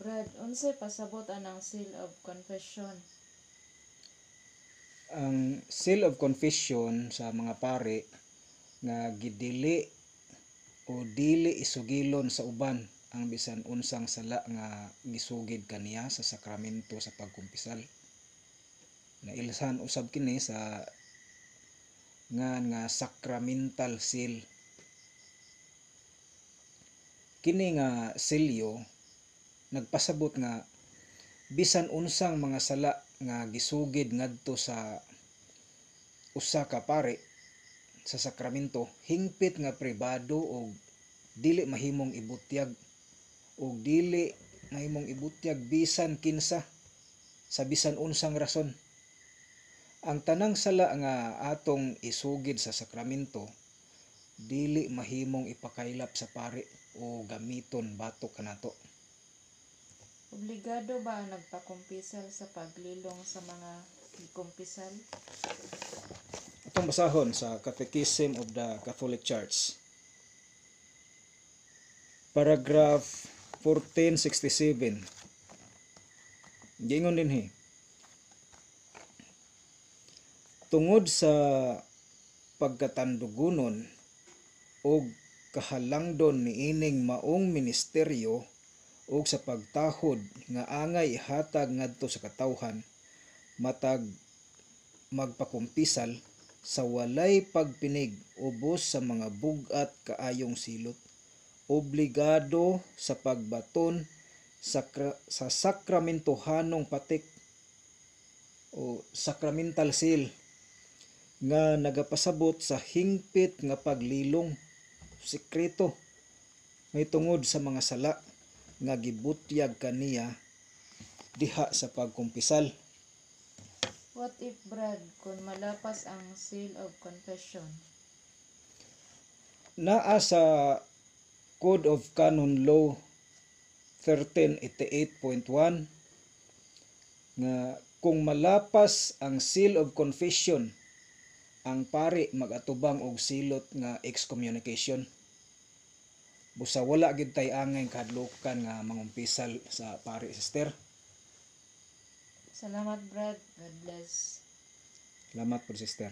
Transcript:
Brad, unsay pasabot anang seal of confession? Ang seal of confession sa mga pari nga gidili o dili isugilon sa uban ang bisan unsang sala nga gisugid kaniya sa sakramento sa pagkumpisal. Nailhan usab kini sa nga sacramental seal. Kini nga selyo nagpasabot nga bisan unsang mga sala nga gisugid ngadto sa usa ka pari sa sakramento hingpit nga pribado o dili mahimong ibutyag bisan kinsa sa bisan unsang rason. Ang tanang sala nga atong isugid sa sakramento dili mahimong ipakaylap sa pari o gamiton batok kanato. Obligado ba ang nagpakumpisal sa paglilong sa mga gikumpisal? Itong basahon sa Catechism of the Catholic Church. Paragraph 1467. Giingon dinhi. Tungod sa pagkatandugunon o kahalangdon niining maong ministeryo o sa pagtahod nga angay ihatag ngadto sa katawhan matag magpakumpisal sa walay pagpinig ubos sa mga bug-at kaayong silot, obligado sa pagbaton sa sakramentohanong patik o sacramental seal nga nagapasabot sa hingpit nga paglilong sekreto may tungod sa mga sala nga gibutyag kaniya diha sa pagkumpisal. What if, Brad, kung malapas ang seal of confession? Naa sa Code of Canon Law 1388.1 nga kung malapas ang seal of confession, ang pari magatubang og silot nga excommunication. Busa wala gid tay angay kahadlukan nga mangumpisal sa pari, sister. Salamat, Brad. God bless. Salamat po, sister.